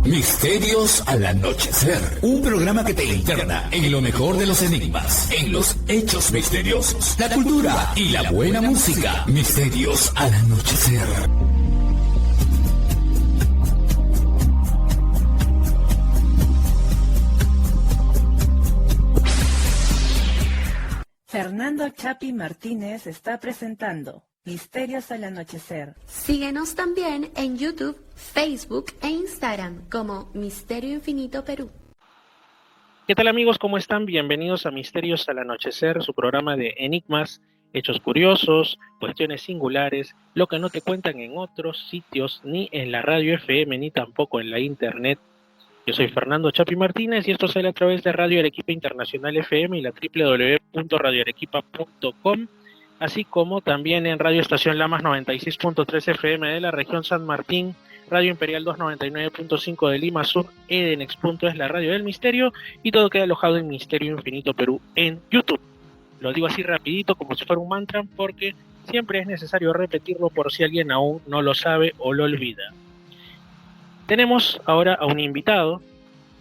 Misterios al anochecer, un programa que te interna en lo mejor de los enigmas, en los hechos misteriosos, la cultura y la buena música. Misterios al anochecer. Fernando Chapi Martínez está presentando Misterios al Anochecer. Síguenos también en YouTube, Facebook e Instagram como Misterio Infinito Perú. ¿Qué tal amigos? ¿Cómo están? Bienvenidos a Misterios al Anochecer, su programa de enigmas, hechos curiosos, cuestiones singulares, lo que no te cuentan en otros sitios, ni en la radio FM, ni tampoco en la internet. Yo soy Fernando Chapi Martínez y esto sale a través de Radio Arequipa Internacional FM y la www.radioarequipa.com, así como también en Radio Estación Lamas 96.3 FM de la región San Martín, Radio Imperial 299.5 de Lima Sur, Edenex.es, la radio del misterio, y todo queda alojado en Misterio Infinito Perú en YouTube. Lo digo así rapidito como si fuera un mantra porque siempre es necesario repetirlo por si alguien aún no lo sabe o lo olvida. Tenemos ahora a un invitado.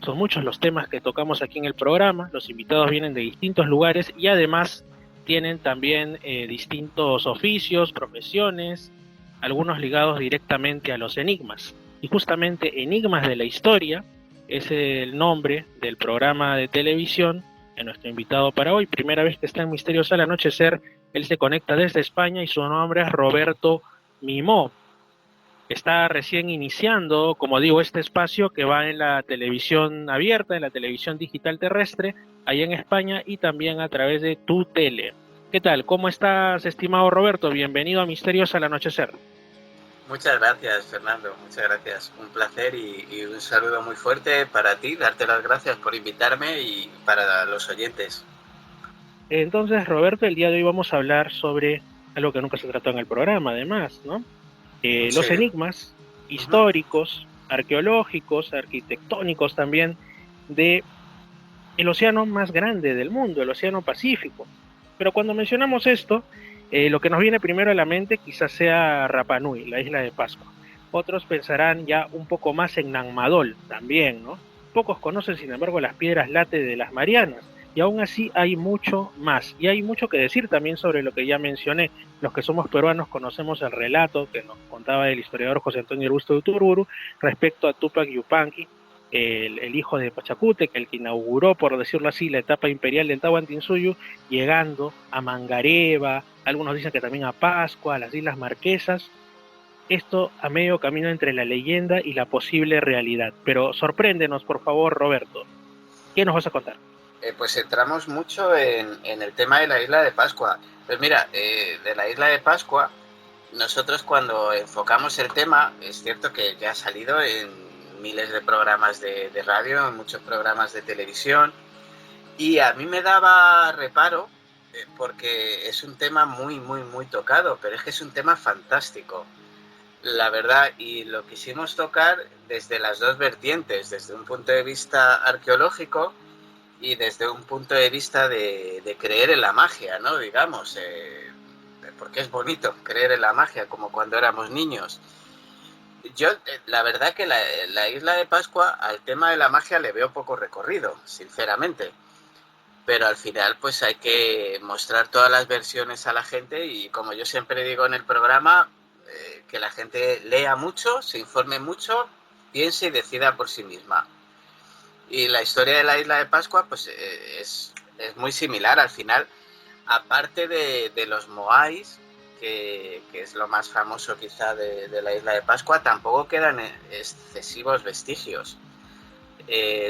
Son muchos los temas que tocamos aquí en el programa. Los invitados vienen de distintos lugares y además tienen también distintos oficios, profesiones, algunos ligados directamente a los enigmas. Y justamente Enigmas de la Historia es el nombre del programa de televisión de nuestro invitado para hoy. Primera vez que está en Misterios al Anochecer, él se conecta desde España y su nombre es Roberto Mimó. Está recién iniciando, como digo, este espacio que va en la televisión abierta, en la televisión digital terrestre, ahí en España y también a través de Tu Tele. ¿Qué tal? ¿Cómo estás, estimado Roberto? Bienvenido a Misterios al Anochecer. Muchas gracias, Fernando. Muchas gracias. Un placer y un saludo muy fuerte para ti. Darte las gracias por invitarme y para los oyentes. Entonces, Roberto, el día de hoy vamos a hablar sobre algo que nunca se trató en el programa, además, ¿no? Los enigmas históricos, arqueológicos, arquitectónicos también, de el océano más grande del mundo, el océano Pacífico. Pero cuando mencionamos esto, lo que nos viene primero a la mente quizás sea Rapa Nui, la isla de Pascua. Otros pensarán ya un poco más en Nanmadol también, ¿no? Pocos conocen, sin embargo, las piedras late de las Marianas. Y aún así hay mucho más. Y hay mucho que decir también sobre lo que ya mencioné. Los que somos peruanos conocemos el relato que nos contaba el historiador José Antonio Augusto de Uturburu respecto a Túpac Yupanqui, el hijo de Pachacútec, el que inauguró, por decirlo así, la etapa imperial del Tahuantinsuyo, llegando a Mangareva, algunos dicen que también a Pascua, a las Islas Marquesas. Esto a medio camino entre la leyenda y la posible realidad. Pero sorpréndenos, por favor, Roberto. ¿Qué nos vas a contar? Pues entramos mucho en el tema de la isla de Pascua. Pues mira, de la isla de Pascua, nosotros cuando enfocamos el tema, es cierto que ya ha salido en miles de programas de radio, en muchos programas de televisión, y a mí me daba reparo porque es un tema muy, muy, muy tocado, pero es que es un tema fantástico, la verdad, y lo quisimos tocar desde las dos vertientes, desde un punto de vista arqueológico y desde un punto de vista de creer en la magia, ¿no? Digamos, porque es bonito creer en la magia, como cuando éramos niños. Yo, la verdad que la isla de Pascua, al tema de la magia le veo poco recorrido, sinceramente. Pero al final, pues hay que mostrar todas las versiones a la gente y, como yo siempre digo en el programa, que la gente lea mucho, se informe mucho, piense y decida por sí misma. Y la historia de la isla de Pascua pues es muy similar. Al final, aparte de los moais, que es lo más famoso quizá de la isla de Pascua, tampoco quedan excesivos vestigios.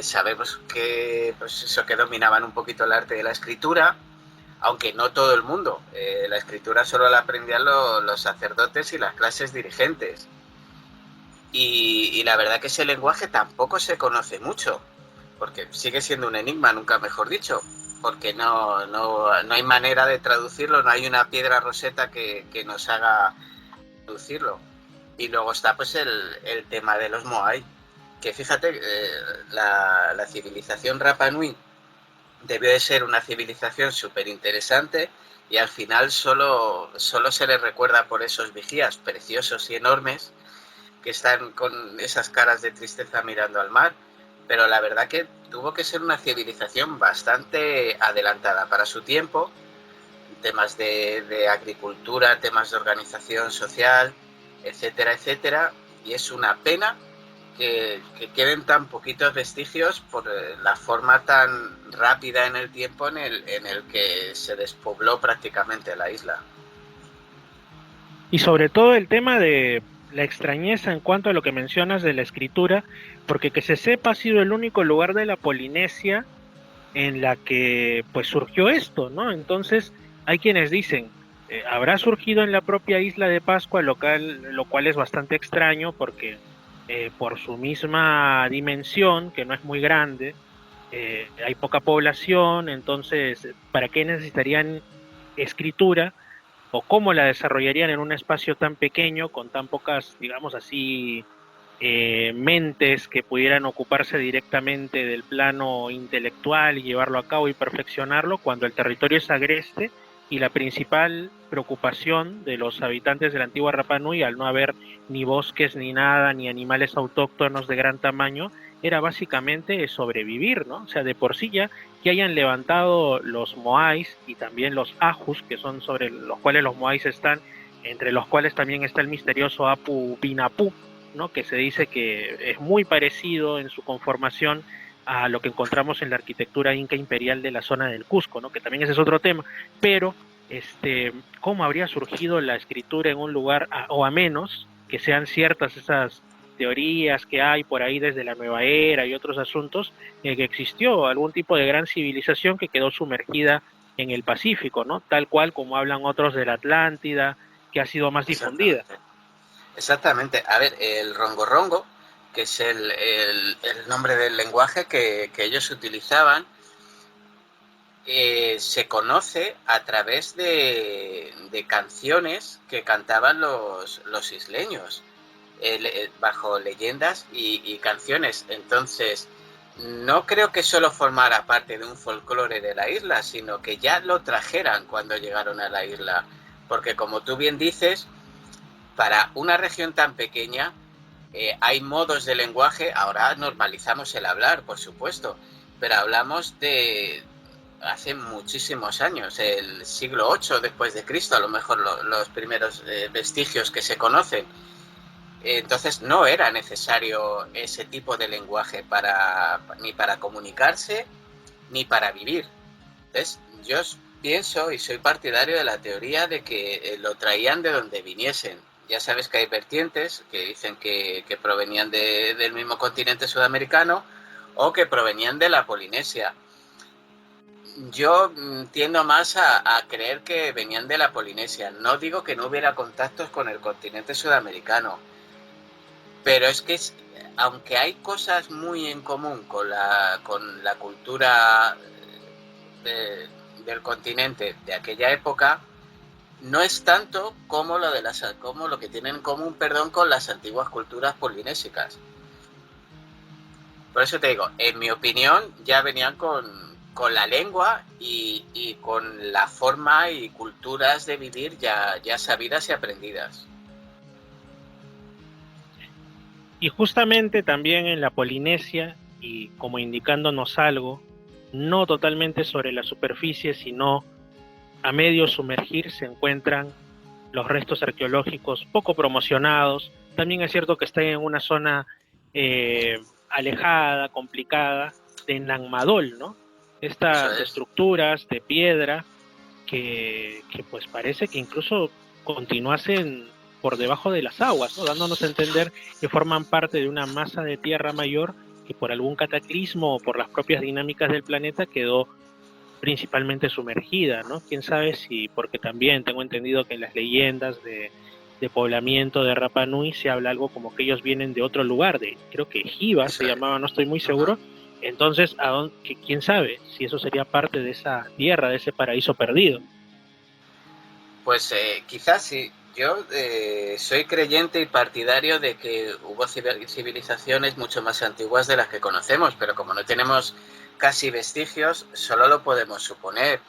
Sabemos que, pues eso, que dominaban un poquito el arte de la escritura, aunque no todo el mundo. La escritura solo la aprendían los sacerdotes y las clases dirigentes. Y la verdad que ese lenguaje tampoco se conoce mucho, porque sigue siendo un enigma, nunca mejor dicho, porque no hay manera de traducirlo, no hay una piedra roseta que nos haga traducirlo. Y luego está pues el tema de los Moai, que fíjate, la civilización Rapa Nui debió de ser una civilización súper interesante y al final solo se les recuerda por esos vigías preciosos y enormes que están con esas caras de tristeza mirando al mar, pero la verdad que tuvo que ser una civilización bastante adelantada para su tiempo, temas de agricultura, temas de organización social, etcétera, etcétera, y es una pena que queden tan poquitos vestigios por la forma tan rápida en el tiempo en el que se despobló prácticamente la isla. Y sobre todo el tema de la extrañeza en cuanto a lo que mencionas de la escritura, porque que se sepa ha sido el único lugar de la Polinesia en la que pues surgió esto, ¿no? Entonces hay quienes dicen, habrá surgido en la propia isla de Pascua, lo cual es bastante extraño porque por su misma dimensión, que no es muy grande, hay poca población, entonces ¿para qué necesitarían escritura? O cómo la desarrollarían en un espacio tan pequeño, con tan pocas, digamos así, mentes que pudieran ocuparse directamente del plano intelectual y llevarlo a cabo y perfeccionarlo, cuando el territorio es agreste y la principal preocupación de los habitantes de la antigua Rapa Nui, al no haber ni bosques ni nada, ni animales autóctonos de gran tamaño, era básicamente sobrevivir, ¿no? O sea, de por sí ya que hayan levantado los Moais y también los Ajus, que son sobre los cuales los Moais están, entre los cuales también está el misterioso Apu Binapú, ¿no? Que se dice que es muy parecido en su conformación a lo que encontramos en la arquitectura inca imperial de la zona del Cusco, ¿no? Que también ese es otro tema, pero ¿cómo habría surgido la escritura en un lugar, o a menos que sean ciertas esas teorías que hay por ahí desde la Nueva Era y otros asuntos, que existió algún tipo de gran civilización que quedó sumergida en el Pacífico, ¿no? Tal cual como hablan otros de la Atlántida, que ha sido más difundida. Exactamente. A ver, el rongo-rongo, que es el nombre del lenguaje que ellos utilizaban, se conoce a través de canciones que cantaban los isleños, bajo leyendas y canciones. Entonces, no creo que solo formara parte de un folclore de la isla, sino que ya lo trajeran cuando llegaron a la isla. Porque como tú bien dices, para una región tan pequeña hay modos de lenguaje. Ahora normalizamos el hablar, por supuesto, pero hablamos de hace muchísimos años, el siglo VIII después de Cristo, a lo mejor los primeros vestigios que se conocen. Entonces no era necesario ese tipo de lenguaje ni para comunicarse ni para vivir. Entonces yo pienso y soy partidario de la teoría de que lo traían de donde viniesen. Ya sabes que hay vertientes que dicen que provenían del mismo continente sudamericano o que provenían de la Polinesia. Yo tiendo más a creer que venían de la Polinesia. No digo que no hubiera contactos con el continente sudamericano, pero es que aunque hay cosas muy en común con la cultura del continente de aquella época, no es tanto como lo que tienen en común, con las antiguas culturas polinésicas. Por eso te digo, en mi opinión, ya venían con la lengua y con la forma y culturas de vivir ya sabidas y aprendidas. Y justamente también en la Polinesia, y como indicándonos algo, no totalmente sobre la superficie, sino a medio sumergir, se encuentran los restos arqueológicos poco promocionados. También es cierto que están en una zona alejada, complicada, de Nanmadol, ¿no? Estas estructuras de piedra que pues parece que incluso continuasen por debajo de las aguas, ¿no? Dándonos a entender que forman parte de una masa de tierra mayor que por algún cataclismo o por las propias dinámicas del planeta quedó principalmente sumergida, ¿no? Quién sabe si, porque también tengo entendido que en las leyendas de poblamiento de Rapa Nui se habla algo como que ellos vienen de otro lugar, creo que Jiva se llamaba, no estoy muy seguro. Entonces, quién sabe si eso sería parte de esa tierra, de ese paraíso perdido. Pues quizás sí. Yo soy creyente y partidario de que hubo civilizaciones mucho más antiguas de las que conocemos, pero como no tenemos casi vestigios, solo lo podemos suponer.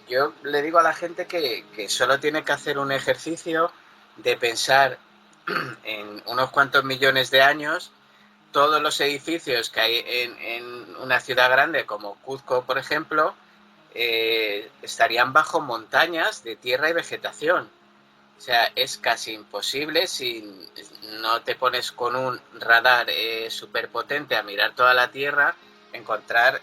Yo le digo a la gente que solo tiene que hacer un ejercicio de pensar en unos cuantos millones de años, todos los edificios que hay en una ciudad grande como Cuzco, por ejemplo, estarían bajo montañas de tierra y vegetación. O sea, es casi imposible si no te pones con un radar súper potente a mirar toda la Tierra, encontrar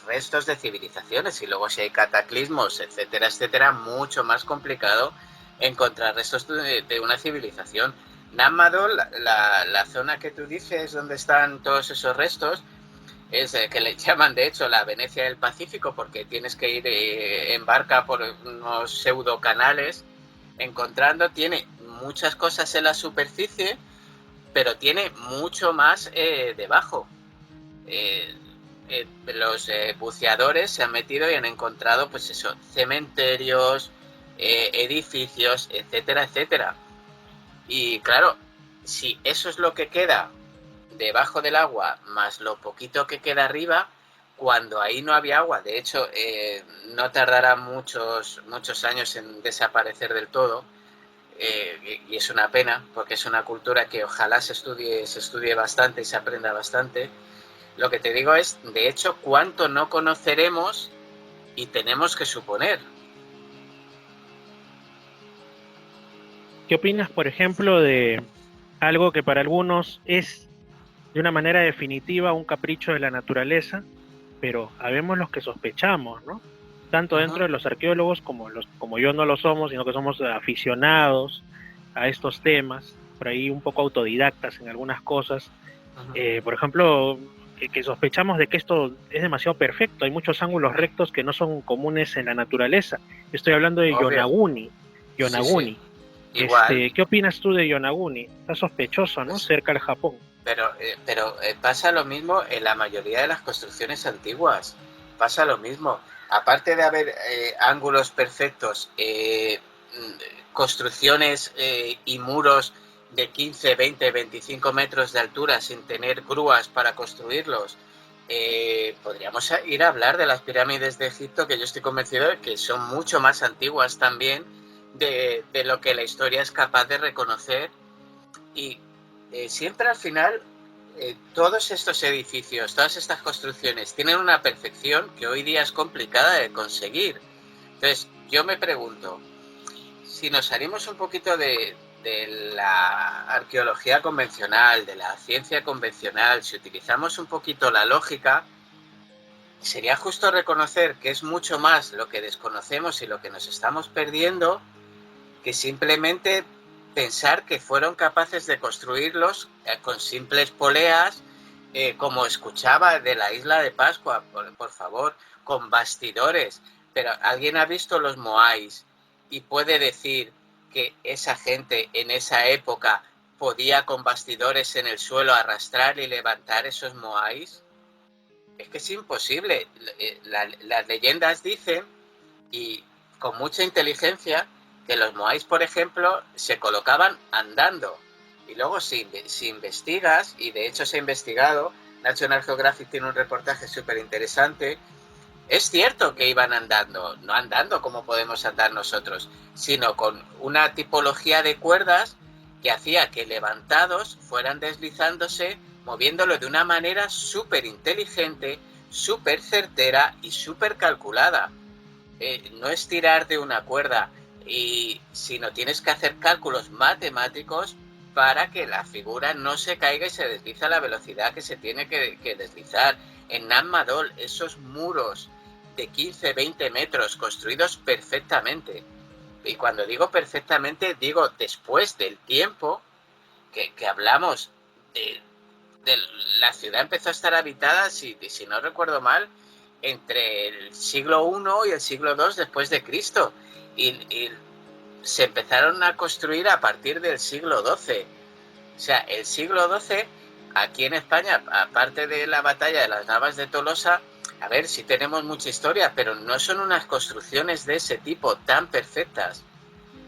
restos de civilizaciones. Y luego si hay cataclismos, etcétera, etcétera, mucho más complicado encontrar restos de una civilización. Nammadol, la zona que tú dices donde están todos esos restos, es que le llaman de hecho la Venecia del Pacífico, porque tienes que ir en barca por unos pseudo canales encontrando. Tiene muchas cosas en la superficie, pero tiene mucho más debajo. Los buceadores se han metido y han encontrado, pues eso, cementerios, edificios, etcétera, etcétera. Y claro, si eso es lo que queda debajo del agua, más lo poquito que queda arriba, cuando ahí no había agua, de hecho, no tardará muchos años en desaparecer del todo, y es una pena, porque es una cultura que ojalá se estudie bastante y se aprenda bastante. Lo que te digo es, de hecho, cuánto no conoceremos y tenemos que suponer. ¿Qué opinas, por ejemplo, de algo que para algunos es de una manera definitiva un capricho de la naturaleza, pero habemos los que sospechamos, ¿no? Tanto dentro de los arqueólogos como yo no lo somos, sino que somos aficionados a estos temas, por ahí un poco autodidactas en algunas cosas. Por ejemplo, que sospechamos de que esto es demasiado perfecto. Hay muchos ángulos rectos que no son comunes en la naturaleza. Estoy hablando de Yonaguni. Sí. Igual. ¿Qué opinas tú de Yonaguni? Está sospechoso, ¿no? Cerca del Japón. Pero pasa lo mismo en la mayoría de las construcciones antiguas. Pasa lo mismo. Aparte de haber ángulos perfectos, construcciones y muros de 15, 20, 25 metros de altura sin tener grúas para construirlos, podríamos ir a hablar de las pirámides de Egipto, que yo estoy convencido de que son mucho más antiguas también de lo que la historia es capaz de reconocer. Y siempre al final todos estos edificios, todas estas construcciones tienen una perfección que hoy día es complicada de conseguir. Entonces yo me pregunto, si nos salimos un poquito de la arqueología convencional, de la ciencia convencional, si utilizamos un poquito la lógica, sería justo reconocer que es mucho más lo que desconocemos y lo que nos estamos perdiendo que simplemente pensar que fueron capaces de construirlos con simples poleas, como escuchaba de la isla de Pascua, por favor, con bastidores. Pero ¿alguien ha visto los moais y puede decir que esa gente en esa época podía con bastidores en el suelo arrastrar y levantar esos moais? Es que es imposible. Las leyendas dicen, y con mucha inteligencia, que los moais, por ejemplo, se colocaban andando. Y luego si investigas, y de hecho se ha investigado, National Geographic tiene un reportaje súper interesante, es cierto que iban andando, no andando como podemos andar nosotros, sino con una tipología de cuerdas que hacía que levantados fueran deslizándose, moviéndolo de una manera súper inteligente, súper certera y súper calculada. No es tirar de una cuerda, sino tienes que hacer cálculos matemáticos para que la figura no se caiga y se desliza a la velocidad que se tiene que deslizar. En Nammadol, esos muros de 15, 20 metros construidos perfectamente. Y cuando digo perfectamente, digo después del tiempo que hablamos de la ciudad empezó a estar habitada, si no recuerdo mal, entre el siglo I y el siglo II después de Cristo. Y se empezaron a construir a partir del siglo XII. O sea, el siglo XII, aquí en España, aparte de la batalla de las Navas de Tolosa, a ver, sí tenemos mucha historia, pero no son unas construcciones de ese tipo tan perfectas.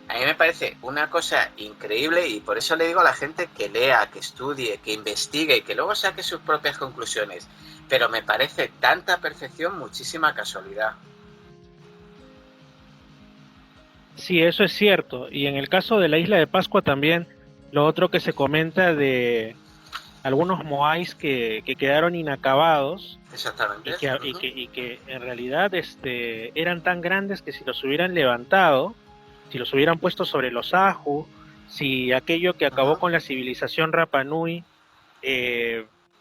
A mí me parece una cosa increíble y por eso le digo a la gente que lea, que estudie, que investigue y que luego saque sus propias conclusiones. Pero me parece tanta perfección, muchísima casualidad. Sí, eso es cierto. Y en el caso de la isla de Pascua también Lo otro que se comenta de algunos moais que quedaron inacabados Exactamente. y que en realidad eran tan grandes que si los hubieran levantado, si los hubieran puesto sobre los Ahu, si aquello que acabó con la civilización Rapa Nui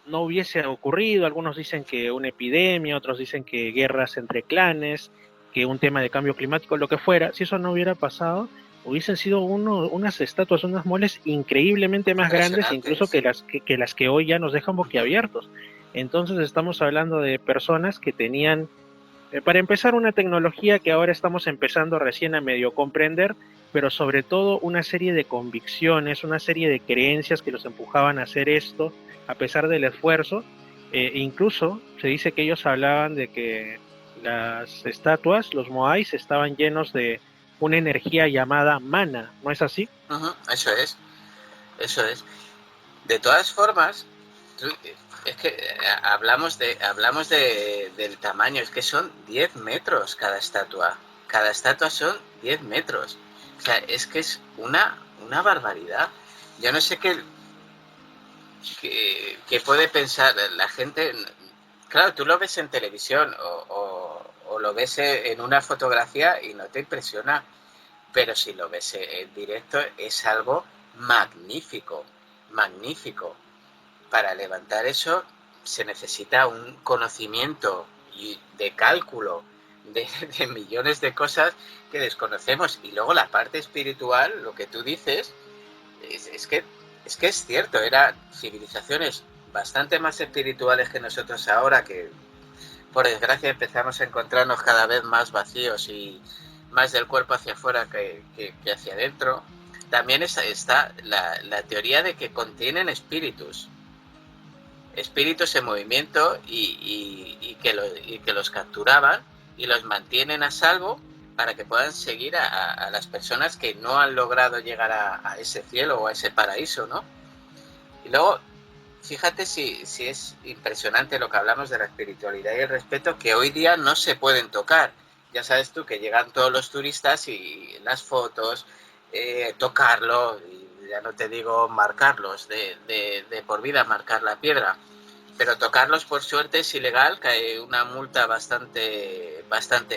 no hubiese ocurrido, algunos dicen que una epidemia, otros dicen que guerras entre clanes, que un tema de cambio climático, lo que fuera, si eso no hubiera pasado, hubiesen sido unas estatuas, unas moles increíblemente más grandes incluso que las que hoy ya nos dejan boquiabiertos. Entonces estamos hablando de personas que tenían, para empezar, una tecnología que ahora estamos empezando recién a medio comprender, pero sobre todo una serie de convicciones, una serie de creencias que los empujaban a hacer esto, a pesar del esfuerzo. Incluso se dice que ellos hablaban de que las estatuas, los moais, estaban llenos de una energía llamada mana, ¿no es así? Eso es. De todas formas, es que hablamos del tamaño, es que son 10 metros cada estatua son 10 metros, o sea, es que es una barbaridad. Yo no sé qué puede pensar la gente. Claro, tú lo ves en televisión o lo ves en una fotografía y no te impresiona, pero si lo ves en directo es algo magnífico. Para levantar eso se necesita un conocimiento de cálculo de millones de cosas que desconocemos. Y luego la parte espiritual, lo que tú dices, es que es cierto, eran civilizaciones bastante más espirituales que nosotros ahora, que por desgracia empezamos a encontrarnos cada vez más vacíos y más del cuerpo hacia afuera que hacia adentro. También está la teoría de que contienen espíritus en movimiento y que los capturaban y los mantienen a salvo para que puedan seguir a las personas que no han logrado llegar a ese cielo o a ese paraíso, ¿no? Y luego, fíjate si es impresionante lo que hablamos de la espiritualidad y el respeto, que hoy día no se pueden tocar. Ya sabes tú que llegan todos los turistas y las fotos, tocarlo, y ya no te digo marcarlos de por vida, marcar la piedra, pero tocarlos por suerte es ilegal, cae una multa bastante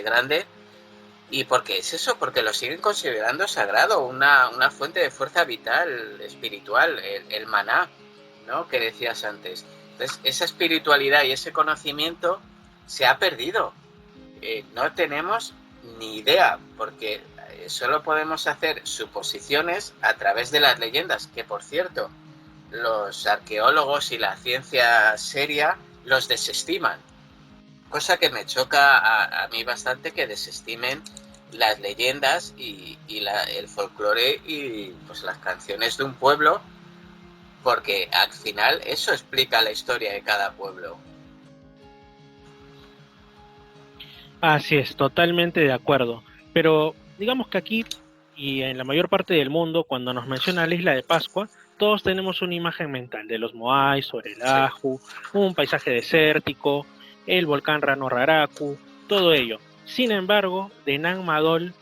grande. ¿Y por qué es eso? Porque lo siguen considerando sagrado, una fuente de fuerza vital, espiritual, el maná, ¿no?, que decías antes. Entonces, esa espiritualidad y ese conocimiento se ha perdido. No tenemos ni idea, porque solo podemos hacer suposiciones a través de las leyendas, que por cierto, los arqueólogos y la ciencia seria los desestiman. Cosa que me choca a mí bastante, que desestimen las leyendas y el folclore y pues las canciones de un pueblo, porque al final eso explica la historia de cada pueblo. Así es, totalmente de acuerdo. Pero digamos que aquí y en la mayor parte del mundo, cuando nos menciona la isla de Pascua, todos tenemos una imagen mental de los moais sobre el Ahu, un paisaje desértico, el volcán Rano Raraku, todo ello. Sin embargo, de Nang Madol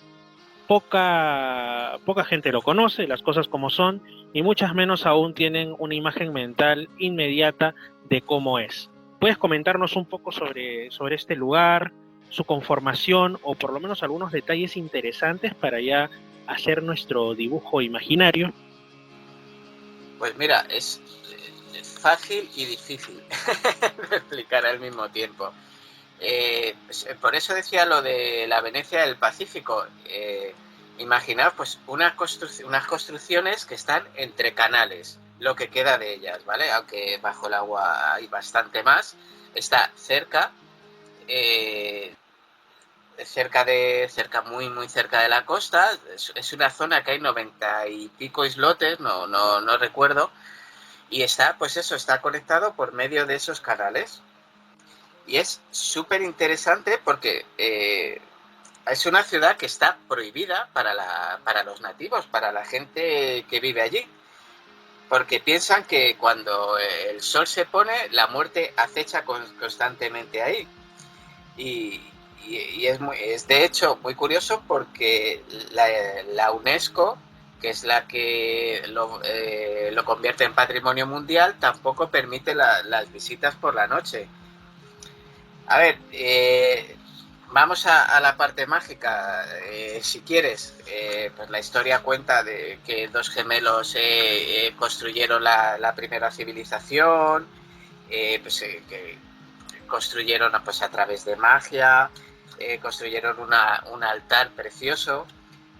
poca gente lo conoce, las cosas como son, y muchas menos aún tienen una imagen mental inmediata de cómo es. ¿Puedes comentarnos un poco sobre este lugar, su conformación, o por lo menos algunos detalles interesantes para ya hacer nuestro dibujo imaginario? Pues mira, es fácil y difícil de explicar al mismo tiempo. Por eso decía lo de la Venecia del Pacífico. Imaginaos pues unas construcciones que están entre canales, lo que queda de ellas, ¿vale? Aunque bajo el agua hay bastante más. Está cerca, muy cerca de la costa. Es una zona que hay 90 y pico islotes, no recuerdo, y está conectado por medio de esos canales. Y es súper interesante porque es una ciudad que está prohibida para los nativos, para la gente que vive allí, porque piensan que cuando el sol se pone, la muerte acecha constantemente ahí. Y es de hecho muy curioso, porque la UNESCO que es la que lo convierte en patrimonio mundial, tampoco permite las visitas por la noche. A ver, vamos a la parte mágica, si quieres. Pues la historia cuenta de que dos gemelos construyeron la primera civilización, que construyeron pues, a través de magia, construyeron un altar precioso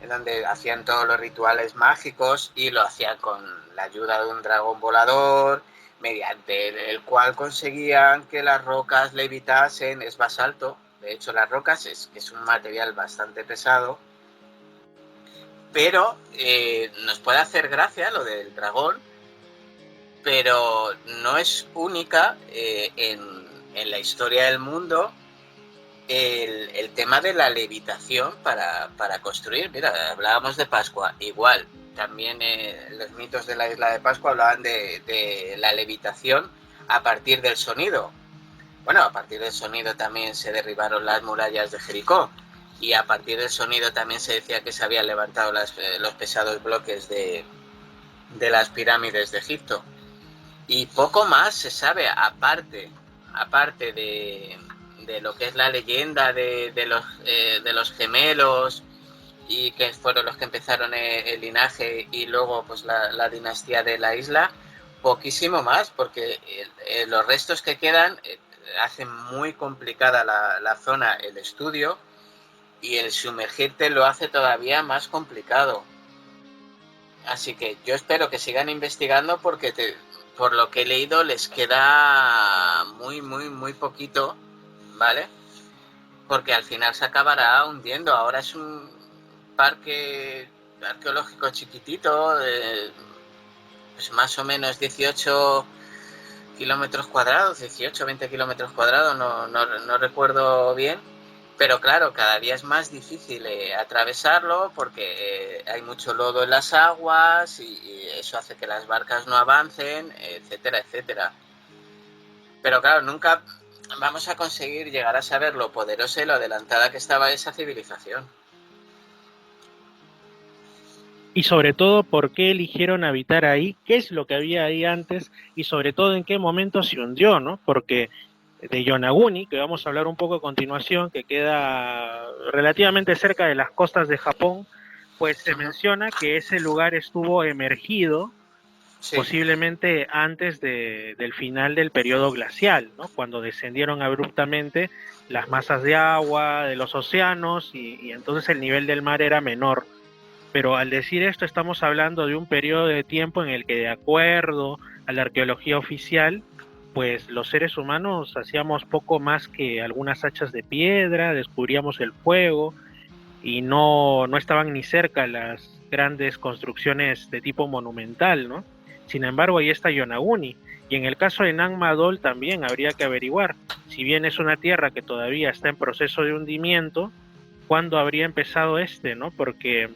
en donde hacían todos los rituales mágicos y lo hacían con la ayuda de un dragón volador, mediante el cual conseguían que las rocas levitasen. Es basalto, de hecho las rocas es un material bastante pesado, pero nos puede hacer gracia lo del dragón, pero no es única en la historia del mundo el tema de la levitación para construir. Mira, hablábamos de Pascua, igual. También los mitos de la isla de Pascua hablaban de la levitación a partir del sonido. Bueno, a partir del sonido también se derribaron las murallas de Jericó, y a partir del sonido también se decía que se habían levantado los pesados bloques de las pirámides de Egipto. Y poco más se sabe, aparte de lo que es la leyenda de los gemelos, y que fueron los que empezaron el linaje y luego pues la dinastía de la isla. Poquísimo más, porque los restos que quedan hacen muy complicada la zona, el estudio, y el sumergirte lo hace todavía más complicado. Así que yo espero que sigan investigando, porque por lo que he leído les queda muy poquito, ¿vale? Porque al final se acabará hundiendo. Ahora es un parque arqueológico chiquitito, pues más o menos 18 kilómetros cuadrados, 18, 20 kilómetros cuadrados, no recuerdo bien, pero claro, cada día es más difícil atravesarlo, porque hay mucho lodo en las aguas y eso hace que las barcas no avancen, etcétera, etcétera. Pero claro, nunca vamos a conseguir llegar a saber lo poderosa y lo adelantada que estaba esa civilización. Y sobre todo, ¿por qué eligieron habitar ahí? ¿Qué es lo que había ahí antes? Y sobre todo, ¿en qué momento se hundió, no? Porque de Yonaguni, que vamos a hablar un poco a continuación, que queda relativamente cerca de las costas de Japón, pues se menciona que ese lugar estuvo emergido, sí, posiblemente antes del final del periodo glacial, ¿no? Cuando descendieron abruptamente las masas de agua de los océanos, y entonces el nivel del mar era menor. Pero al decir esto estamos hablando de un periodo de tiempo en el que, de acuerdo a la arqueología oficial, pues los seres humanos hacíamos poco más que algunas hachas de piedra, descubríamos el fuego, y no estaban ni cerca las grandes construcciones de tipo monumental, ¿no? Sin embargo, ahí está Yonaguni, y en el caso de Nang Madol también habría que averiguar, si bien es una tierra que todavía está en proceso de hundimiento, ¿cuándo habría empezado ¿no? Porque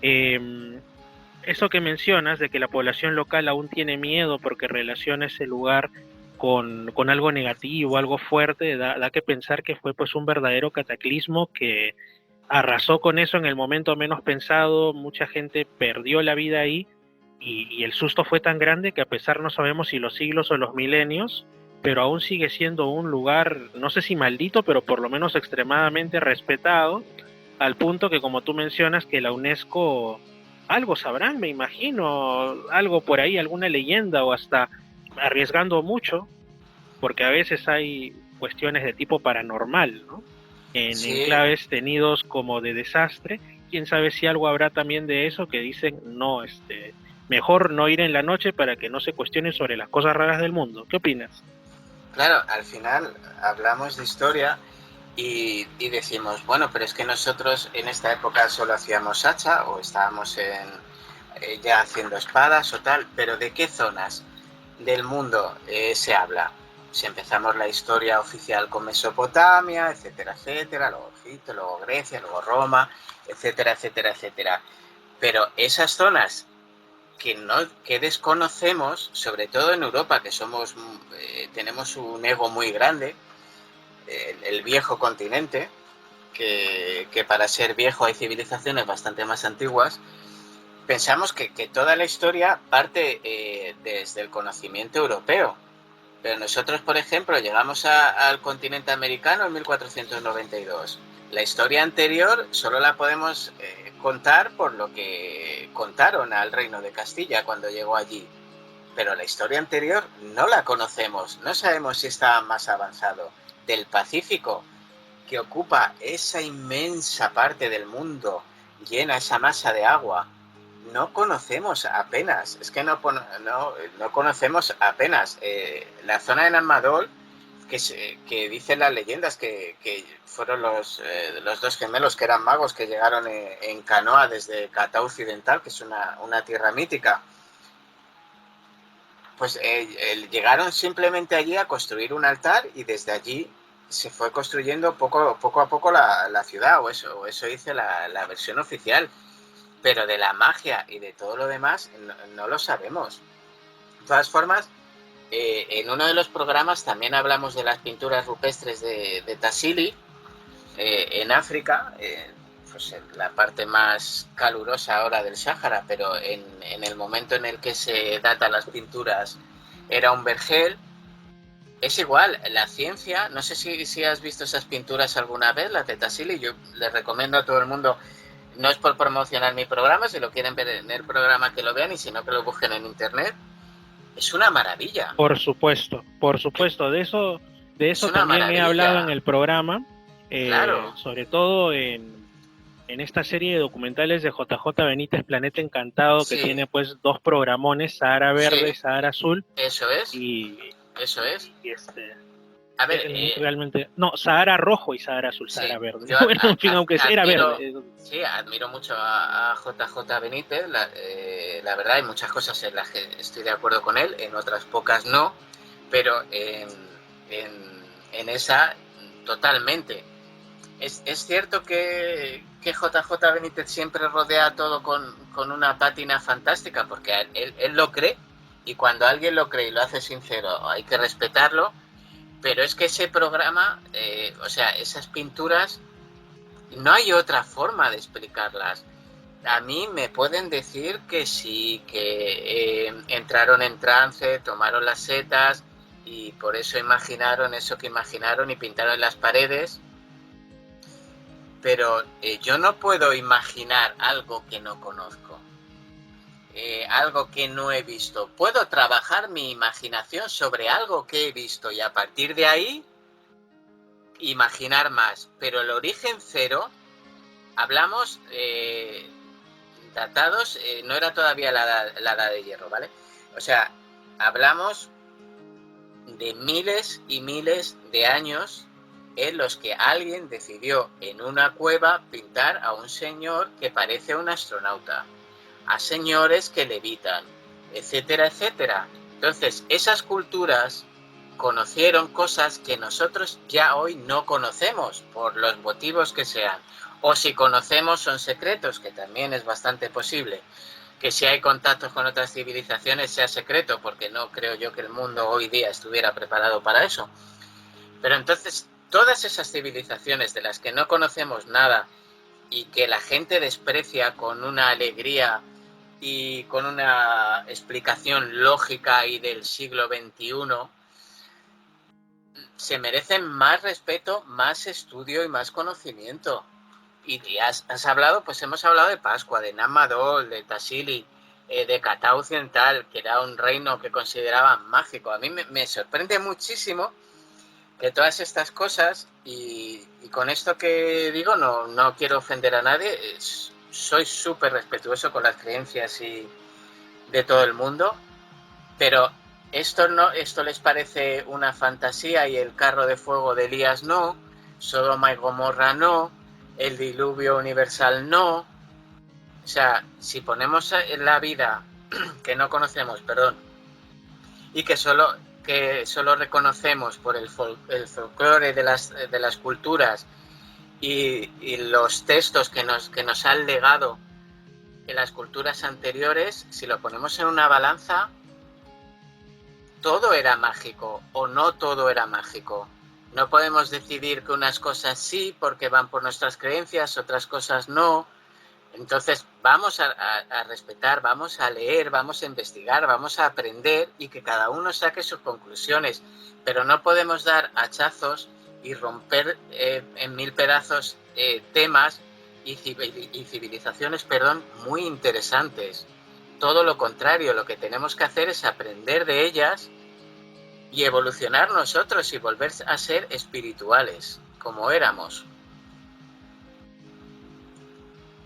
eso que mencionas de que la población local aún tiene miedo porque relaciona ese lugar con algo negativo, algo fuerte, da que pensar que fue pues un verdadero cataclismo que arrasó con eso en el momento menos pensado. Mucha gente perdió la vida ahí, y el susto fue tan grande que, a pesar, no sabemos si los siglos o los milenios, pero aún sigue siendo un lugar, no sé si maldito, pero por lo menos extremadamente respetado, al punto que, como tú mencionas, que la UNESCO algo sabrán, me imagino, algo por ahí, alguna leyenda, o hasta arriesgando mucho, porque a veces hay cuestiones de tipo paranormal, ¿no? En enclaves tenidos como de desastre. Quién sabe si algo habrá también de eso, que dicen, no, mejor no ir en la noche para que no se cuestione sobre las cosas raras del mundo. ¿Qué opinas? Claro, al final hablamos de historia y decimos, bueno, pero es que nosotros en esta época solo hacíamos hacha, o estábamos ya haciendo espadas o tal, pero ¿de qué zonas del mundo se habla? Si empezamos la historia oficial con Mesopotamia, etcétera, etcétera, luego Egipto, luego Grecia, luego Roma, etcétera, etcétera, etcétera. Pero esas zonas que desconocemos, sobre todo en Europa, que tenemos un ego muy grande, el viejo continente, que para ser viejo hay civilizaciones bastante más antiguas, pensamos que toda la historia parte desde el conocimiento europeo. Pero nosotros, por ejemplo, llegamos al continente americano en 1492. La historia anterior solo la podemos contar por lo que contaron al Reino de Castilla cuando llegó allí. Pero la historia anterior no la conocemos, no sabemos si estaba más avanzado. Del Pacífico, que ocupa esa inmensa parte del mundo, llena esa masa de agua, no conocemos apenas, es que no conocemos apenas. La zona de Nanmadol, que dicen las leyendas que fueron los dos gemelos que eran magos que llegaron en canoa desde Cata Occidental, que es una tierra mítica, pues llegaron simplemente allí a construir un altar y desde allí se fue construyendo poco a poco la ciudad, o eso dice la versión oficial. Pero de la magia y de todo lo demás no lo sabemos. De todas formas, en uno de los programas también hablamos de las pinturas rupestres de Tassili en África, pues en la parte más calurosa ahora del Sáhara, pero en el momento en el que se datan las pinturas era un vergel. Es igual, la ciencia, no sé si has visto esas pinturas alguna vez, las de Tassili. Yo les recomiendo a todo el mundo. No es por promocionar mi programa, si lo quieren ver en el programa que lo vean y si no que lo busquen en internet. Es una maravilla. Por supuesto, de eso también he hablado en el programa, claro. Sobre todo en esta serie de documentales de JJ Benítez, Planeta Encantado, que tiene pues 2 programones, Sahara Verde y Sahara Azul. Eso es. Eso es. A ver, realmente, no, Sahara Rojo y Sahara Azul, Sahara Verde. Bueno, en fin, aunque era verde. Sí, admiro mucho a JJ Benítez. La verdad, hay muchas cosas en las que estoy de acuerdo con él, en otras pocas no, pero en esa totalmente. Es cierto que JJ Benítez siempre rodea todo con una pátina fantástica, porque él lo cree, y cuando alguien lo cree y lo hace sincero, hay que respetarlo. Pero es que ese programa, esas pinturas, no hay otra forma de explicarlas. A mí me pueden decir que sí, que entraron en trance, tomaron las setas y por eso imaginaron eso que imaginaron y pintaron las paredes. Pero yo no puedo imaginar algo que no conozco. Algo que no he visto. Puedo trabajar mi imaginación sobre algo que he visto y a partir de ahí imaginar más. Pero el origen cero, hablamos datados, no era todavía la edad de hierro, ¿vale? O sea, hablamos de miles y miles de años en los que alguien decidió en una cueva pintar a un señor que parece un astronauta, a señores que levitan, etcétera, etcétera. Entonces, esas culturas conocieron cosas que nosotros ya hoy no conocemos, por los motivos que sean. O si conocemos son secretos, que también es bastante posible. Que si hay contactos con otras civilizaciones sea secreto, porque no creo yo que el mundo hoy día estuviera preparado para eso. Pero entonces, todas esas civilizaciones de las que no conocemos nada y que la gente desprecia con una alegría y con una explicación lógica y del siglo XXI, se merecen más respeto, más estudio y más conocimiento. Y has hablado, pues hemos hablado de Pascua, de Nanmadol, de Tassili, de Cata Occidental, que era un reino que consideraban mágico. A mí me sorprende muchísimo que todas estas cosas, y con esto que digo no quiero ofender a nadie, soy súper respetuoso con las creencias y de todo el mundo, pero esto les parece una fantasía y el carro de fuego de Elías no, Sodoma y Gomorra no, el diluvio universal no. O sea, si ponemos en la vida que no conocemos, y que solo reconocemos por el folclore de las culturas y los textos que nos han legado en las culturas anteriores, si lo ponemos en una balanza, todo era mágico o no todo era mágico. No podemos decidir que unas cosas sí porque van por nuestras creencias, otras cosas no. Entonces, vamos a respetar, vamos a leer, vamos a investigar, vamos a aprender y que cada uno saque sus conclusiones. Pero no podemos dar hachazos y romper en mil pedazos temas y civilizaciones, muy interesantes. Todo lo contrario, lo que tenemos que hacer es aprender de ellas y evolucionar nosotros y volver a ser espirituales, como éramos.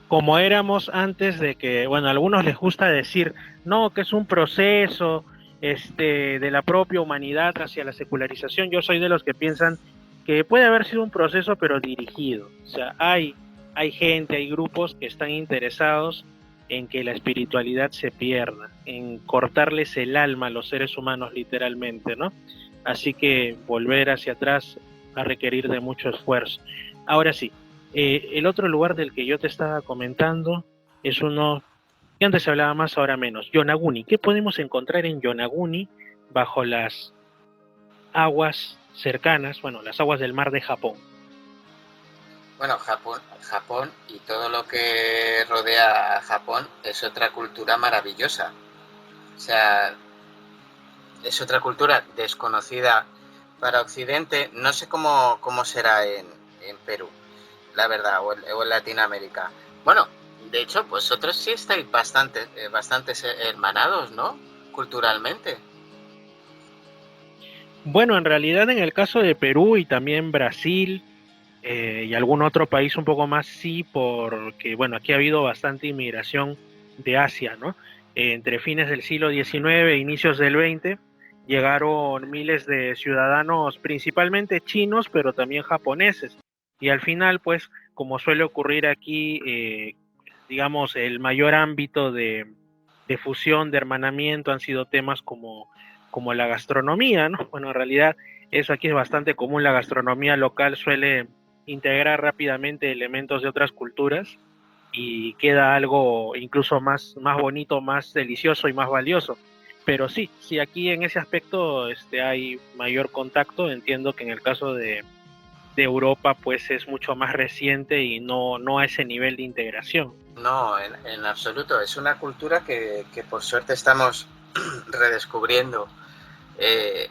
Como éramos antes de que, bueno, a algunos les gusta decir, no, que es un proceso de la propia humanidad hacia la secularización. Yo soy de los que piensan que puede haber sido un proceso, pero dirigido. O sea, hay gente, hay grupos que están interesados en que la espiritualidad se pierda, en cortarles el alma a los seres humanos literalmente, ¿no? Así que volver hacia atrás va a requerir de mucho esfuerzo. Ahora sí, el otro lugar del que yo te estaba comentando es uno que antes se hablaba más, ahora menos, Yonaguni. ¿Qué podemos encontrar en Yonaguni bajo las aguas cercanas, bueno, las aguas del mar de Japón? Bueno, Japón y todo lo que rodea a Japón es otra cultura maravillosa. O sea, es otra cultura desconocida para Occidente. No sé cómo será en Perú, la verdad, o en Latinoamérica. Bueno, de hecho, vosotros sí estáis bastante hermanados, ¿no? Culturalmente. Bueno, en realidad en el caso de Perú y también Brasil y algún otro país un poco más, sí, porque bueno, aquí ha habido bastante inmigración de Asia, ¿no? Entre fines del siglo XIX e inicios del XX llegaron miles de ciudadanos, principalmente chinos, pero también japoneses. Y al final, pues, como suele ocurrir aquí, digamos, el mayor ámbito de fusión, de hermanamiento, han sido temas como la gastronomía, ¿no? Bueno, en realidad eso aquí es bastante común, la gastronomía local suele integrar rápidamente elementos de otras culturas y queda algo incluso más bonito, más delicioso y más valioso. Pero sí, aquí en ese aspecto hay mayor contacto. Entiendo que en el caso de Europa pues es mucho más reciente y no a ese nivel de integración. No, en absoluto. Es una cultura que por suerte estamos redescubriendo.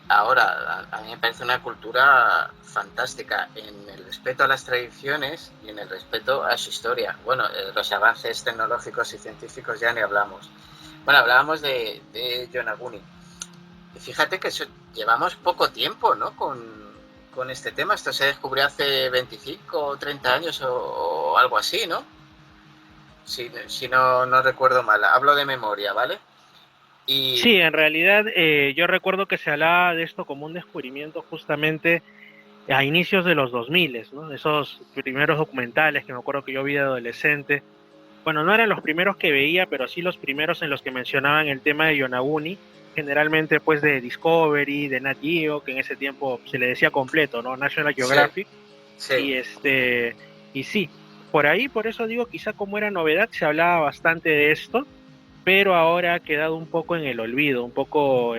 Ahora, a mí me parece una cultura fantástica en el respeto a las tradiciones y en el respeto a su historia. Bueno, los avances tecnológicos y científicos ya ni hablamos. Bueno, hablábamos de Yonaguni. Y fíjate que llevamos poco tiempo, ¿no? Con este tema. Esto se descubrió hace 25 o 30 años o algo así, ¿no? Si no recuerdo mal. Hablo de memoria, ¿vale? Sí, en realidad yo recuerdo que se hablaba de esto como un descubrimiento justamente a inicios de los 2000, ¿no? Esos primeros documentales que me acuerdo que yo vi de adolescente. Bueno, no eran los primeros que veía, pero sí los primeros en los que mencionaban el tema de Yonaguni, generalmente pues de Discovery, de Nat Geo, que en ese tiempo se le decía completo, ¿no? National Geographic. Sí. Y sí, por eso digo, quizá como era novedad, se hablaba bastante de esto, pero ahora ha quedado un poco en el olvido, un poco,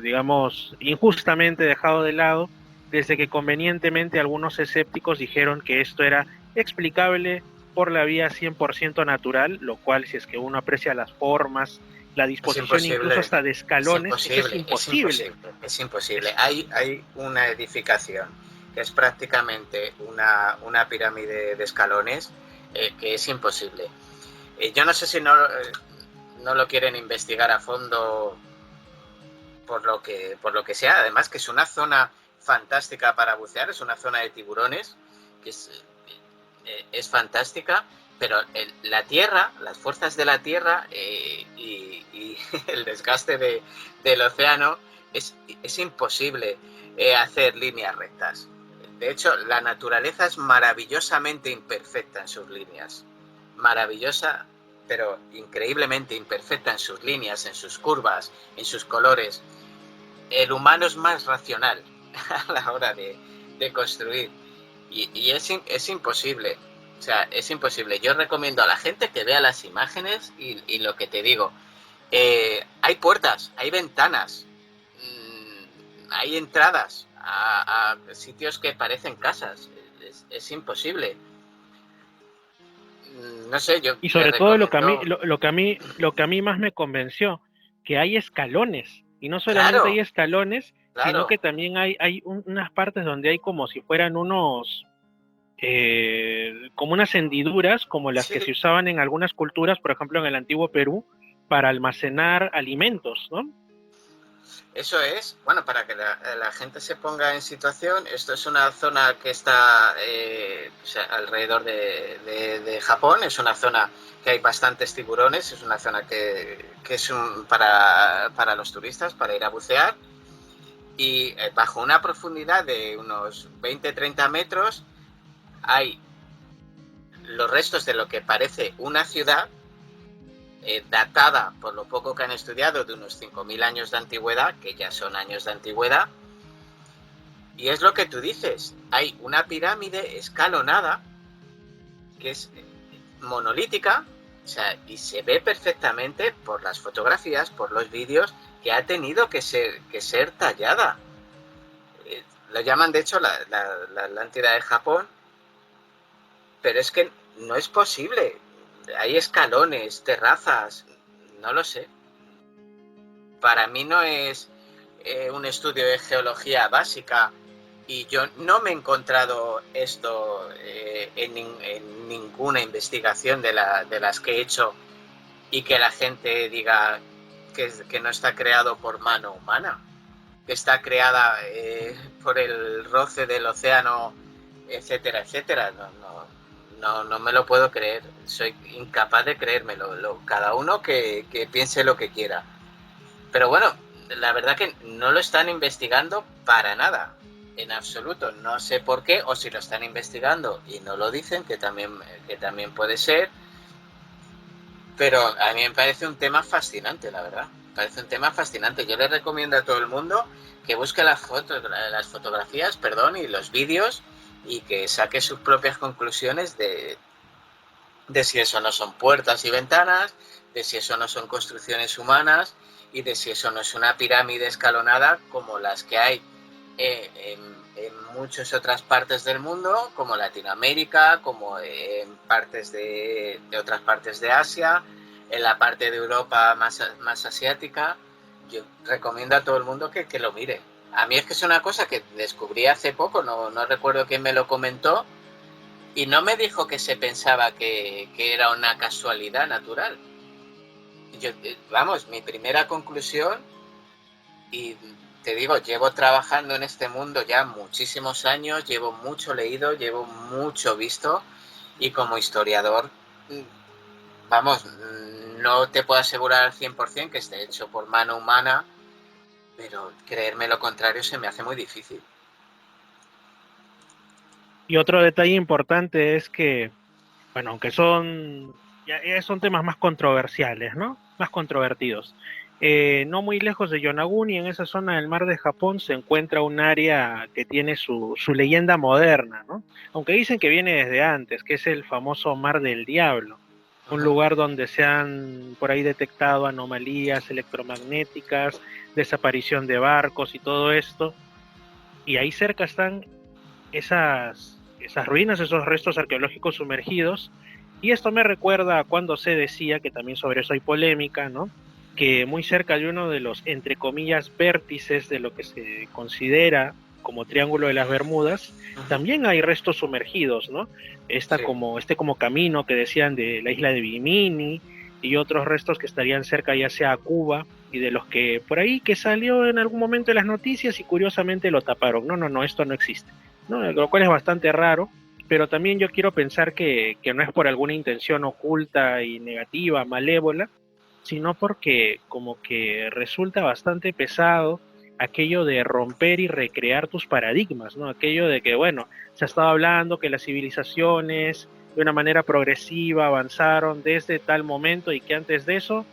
digamos, injustamente dejado de lado, desde que convenientemente algunos escépticos dijeron que esto era explicable por la vía 100% natural, lo cual, si es que uno aprecia las formas, la disposición incluso hasta de escalones, es imposible. Es imposible. Hay una edificación que es prácticamente una pirámide de escalones que es imposible. Yo no sé si no lo quieren investigar a fondo por lo que sea. Además que es una zona fantástica para bucear, es una zona de tiburones que es fantástica, pero la Tierra, las fuerzas de la Tierra y el desgaste del océano es imposible hacer líneas rectas. De hecho, la naturaleza es maravillosamente imperfecta en sus líneas. Maravillosa, pero increíblemente imperfecta en sus líneas, en sus curvas, en sus colores. El humano es más racional a la hora de construir y es imposible. O sea, es imposible. Yo recomiendo a la gente que vea las imágenes y lo que te digo. Hay puertas, hay ventanas, hay entradas a sitios que parecen casas. Es imposible. no sé, yo... Y sobre todo lo que a mí más me convenció, que hay escalones, y no solamente Claro, hay escalones, sino claro. que también hay unas partes donde hay como si fueran unos, como unas hendiduras, como las que Sí, se usaban en algunas culturas, por ejemplo en el antiguo Perú, para almacenar alimentos, ¿no? eso es. Bueno, para que la gente se ponga en situación, esto es una zona que está o sea, alrededor de Japón, es una zona que hay bastantes tiburones, es una zona que es para los turistas, para ir a bucear, y bajo una profundidad de unos 20-30 metros hay los restos de lo que parece una ciudad datada, por lo poco que han estudiado, de unos 5.000 años de antigüedad, que ya son años de antigüedad, y es lo que tú dices, hay una pirámide escalonada que es monolítica, o sea, y se ve perfectamente por las fotografías, por los vídeos, que ha tenido que ser tallada. Lo llaman, de hecho, la Atlántida de Japón, pero es que no es posible. Hay escalones, terrazas, no lo sé. Para mí no es un estudio de geología básica, y yo no me he encontrado esto en ninguna investigación de las que he hecho, y que la gente diga que no está creado por mano humana, que está creada por el roce del océano, etcétera, etcétera. No me lo puedo creer. Soy incapaz de creérmelo. Cada uno que piense lo que quiera. Pero bueno, la verdad que no lo están investigando para nada, en absoluto. No sé por qué, o si lo están investigando y no lo dicen, que también puede ser. Pero a mí me parece un tema fascinante, la verdad. Me parece un tema fascinante. Yo le recomiendo a todo el mundo que busque las fotografías, y los vídeos, y que saque sus propias conclusiones de si eso no son puertas y ventanas, de si eso no son construcciones humanas, y de si eso no es una pirámide escalonada como las que hay en muchas otras partes del mundo, como Latinoamérica, como en partes de otras partes de Asia, en la parte de Europa más asiática. Yo recomiendo a todo el mundo que lo mire. A mí es que es una cosa que descubrí hace poco, no recuerdo quién me lo comentó, y no me dijo que se pensaba que era una casualidad natural. Vamos, mi primera conclusión, y te digo, llevo trabajando en este mundo ya muchísimos años, llevo mucho leído, llevo mucho visto, y como historiador, vamos, no te puedo asegurar al 100% que esté hecho por mano humana, pero creerme lo contrario se me hace muy difícil. Y otro detalle importante es que, bueno, aunque ya son temas más controversiales, ¿no? Más controvertidos. No muy lejos de Yonaguni, en esa zona del mar de Japón, se encuentra un área que tiene su leyenda moderna, ¿no? Aunque dicen que viene desde antes, que es el famoso Mar del Diablo, un lugar donde se han por ahí detectado anomalías electromagnéticas, desaparición de barcos y todo esto, y ahí cerca están esas ruinas, esos restos arqueológicos sumergidos, y esto me recuerda a cuando se decía, que también sobre eso hay polémica, ¿no? Que muy cerca de uno de los, entre comillas, vértices de lo que se considera como Triángulo de las Bermudas, también hay restos sumergidos, ¿no? Sí. Como camino que decían de la isla de Bimini, y otros restos que estarían cerca ya sea a Cuba, y de los que por ahí que salió en algún momento en las noticias y curiosamente lo taparon. No, esto no existe, ¿no? Lo cual es bastante raro, pero también yo quiero pensar que no es por alguna intención oculta y negativa, malévola, sino porque como que resulta bastante pesado aquello de romper y recrear tus paradigmas, ¿no? Aquello de que, bueno, se ha estado hablando que las civilizaciones de una manera progresiva avanzaron desde tal momento, y que antes de eso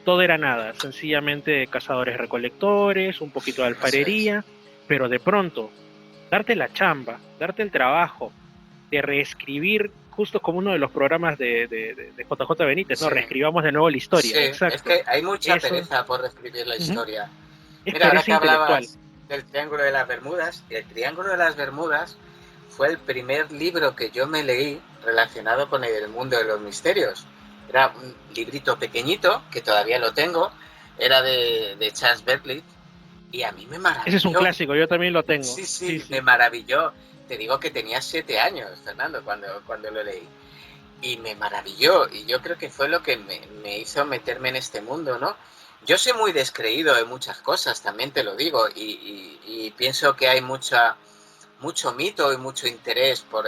todo era nada, sencillamente cazadores recolectores, un poquito de alfarería, pero de pronto darte la chamba, darte el trabajo de reescribir, justo como uno de los programas de JJ Benítez, ¿no? Reescribamos de nuevo la historia. Sí, Exacto. es que hay mucha pereza por reescribir la historia. Es Mira, ahora pereza que intelectual. hablabas del Triángulo de las Bermudas, el Triángulo de las Bermudas fue el primer libro que yo me leí relacionado con el mundo de los misterios. Era un librito pequeñito, que todavía lo tengo, era de Charles Berkeley, y a mí me maravilló. Ese es un clásico, yo también lo tengo. Sí, me maravilló. Te digo que tenía 7 años, Fernando, cuando lo leí. Y me maravilló, y yo creo que fue lo que me hizo meterme en este mundo, ¿no? Yo soy muy descreído de muchas cosas, también te lo digo, y pienso que hay mucho mito y mucho interés por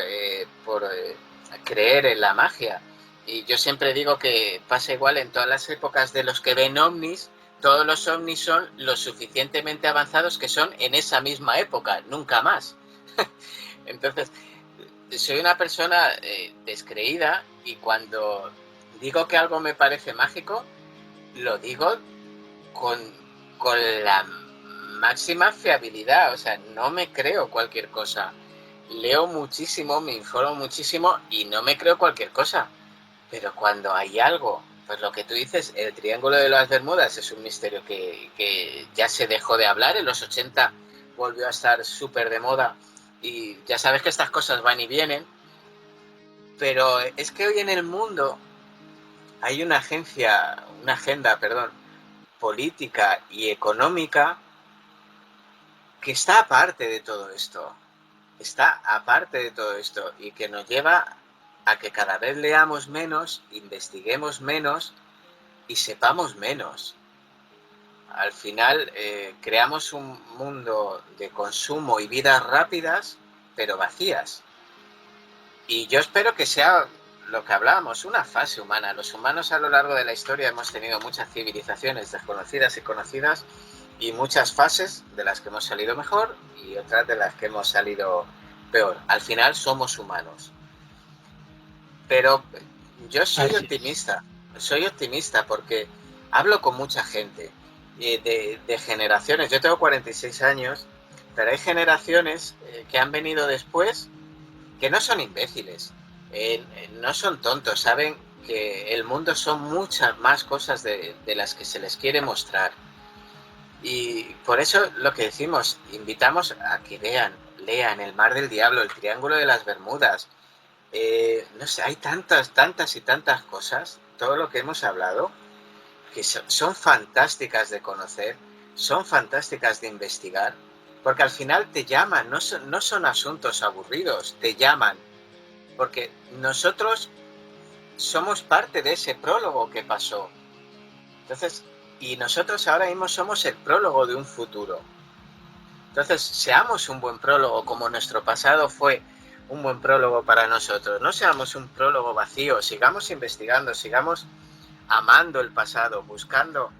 creer en la magia. Y yo siempre digo que pasa igual en todas las épocas de los que ven ovnis. Todos los ovnis son lo suficientemente avanzados que son en esa misma época, nunca más. Entonces, soy una persona descreída, y cuando digo que algo me parece mágico, lo digo con la máxima fiabilidad. O sea, no me creo cualquier cosa. Leo muchísimo, me informo muchísimo y no me creo cualquier cosa. Pero cuando hay algo, pues lo que tú dices, el Triángulo de las Bermudas es un misterio que ya se dejó de hablar. En los 80 volvió a estar súper de moda, y ya sabes que estas cosas van y vienen. Pero es que hoy en el mundo hay una agenda política y económica que está aparte de todo esto. Y que nos lleva a que cada vez leamos menos, investiguemos menos y sepamos menos. Al final creamos un mundo de consumo y vidas rápidas, pero vacías. Y yo espero que sea lo que hablábamos, una fase humana. Los humanos a lo largo de la historia hemos tenido muchas civilizaciones desconocidas y conocidas, y muchas fases de las que hemos salido mejor y otras de las que hemos salido peor. Al final somos humanos. Pero yo soy optimista porque hablo con mucha gente de generaciones. Yo tengo 46 años, pero hay generaciones que han venido después que no son imbéciles, no son tontos, saben que el mundo son muchas más cosas de las que se les quiere mostrar. Y por eso lo que decimos, invitamos a que lean El Mar del Diablo, El Triángulo de las Bermudas. No sé, hay tantas y tantas cosas, todo lo que hemos hablado, que son fantásticas de conocer, son fantásticas de investigar, porque al final te llaman, no son asuntos aburridos, te llaman, porque nosotros somos parte de ese prólogo que pasó. Entonces, y nosotros ahora mismo somos el prólogo de un futuro. Entonces, seamos un buen prólogo, como nuestro pasado fue un buen prólogo para nosotros. No seamos un prólogo vacío, sigamos investigando, sigamos amando el pasado, buscando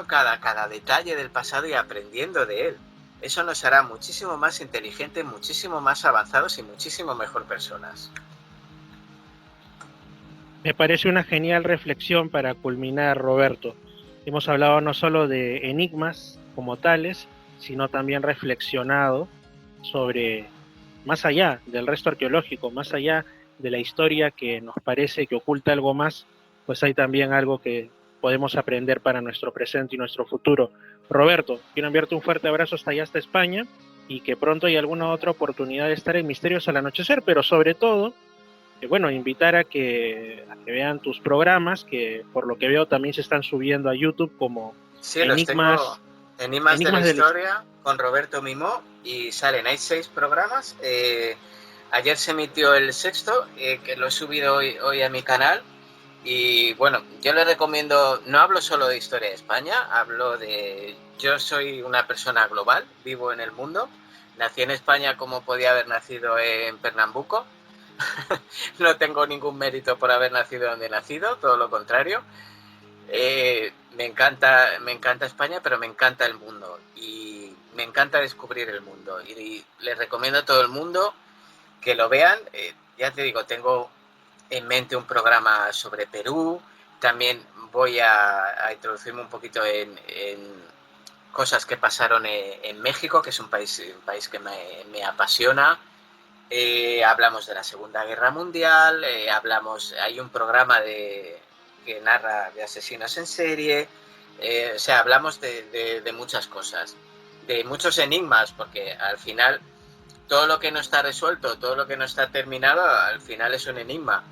cada detalle del pasado y aprendiendo de él. Eso nos hará muchísimo más inteligentes, muchísimo más avanzados y muchísimo mejor personas. Me parece una genial reflexión para culminar, Roberto. Hemos hablado no solo de enigmas como tales, sino también reflexionado sobre más allá del resto arqueológico, más allá de la historia que nos parece que oculta algo más, pues hay también algo que podemos aprender para nuestro presente y nuestro futuro. Roberto, quiero enviarte un fuerte abrazo hasta allá, hasta España, y que pronto hay alguna otra oportunidad de estar en Misterios al Anochecer, pero sobre todo, invitar a que vean tus programas, que por lo que veo también se están subiendo a YouTube como Enigmas de la Historia con Roberto Mimó, y hay 6 programas. Ayer se emitió el 6º, que lo he subido hoy a mi canal. Y bueno, yo les recomiendo, no hablo solo de historia de España, yo soy una persona global, vivo en el mundo, nací en España como podía haber nacido en Pernambuco. No tengo ningún mérito por haber nacido donde he nacido, todo lo contrario. Me encanta España, pero me encanta el mundo y me encanta descubrir el mundo. Y les recomiendo a todo el mundo que lo vean. Ya te digo, tengo en mente un programa sobre Perú. También voy a introducirme un poquito en cosas que pasaron en México, que es un país que me apasiona. Hablamos de la Segunda Guerra Mundial, hay un programa que narra de asesinos en serie, hablamos de muchas cosas, de muchos enigmas, porque al final todo lo que no está resuelto, todo lo que no está terminado, al final es un enigma.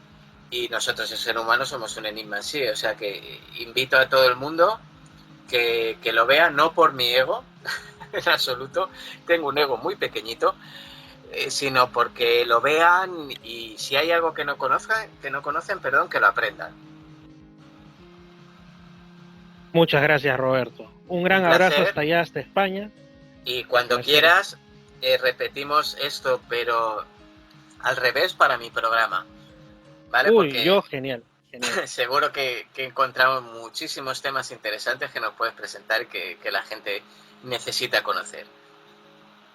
Y nosotros, el ser humano, somos un enigma en sí. O sea que invito a todo el mundo que lo vea, no por mi ego, en absoluto. Tengo un ego muy pequeñito, sino porque lo vean y si hay algo que no conocen, que lo aprendan. Muchas gracias, Roberto. Un gran abrazo hasta allá, hasta España. Y cuando quieras, repetimos esto, pero al revés para mi programa. ¿Vale? Uy, porque yo genial. seguro que encontramos muchísimos temas interesantes que nos puedes presentar y que la gente necesita conocer.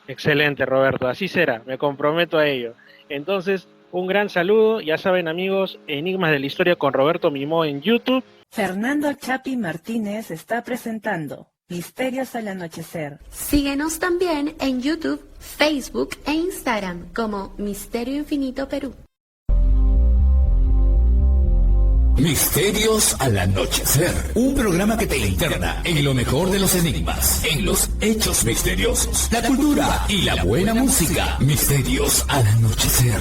Excelente, Roberto. Así será. Me comprometo a ello. Entonces, un gran saludo. Ya saben, amigos, Enigmas de la Historia con Roberto Mimó en YouTube. Fernando Chapi Martínez está presentando Misterios al Anochecer. Síguenos también en YouTube, Facebook e Instagram como Misterio Infinito Perú. Misterios al Anochecer, un programa que te interna en lo mejor de los enigmas, en los hechos misteriosos, la cultura y la buena música. Misterios al Anochecer.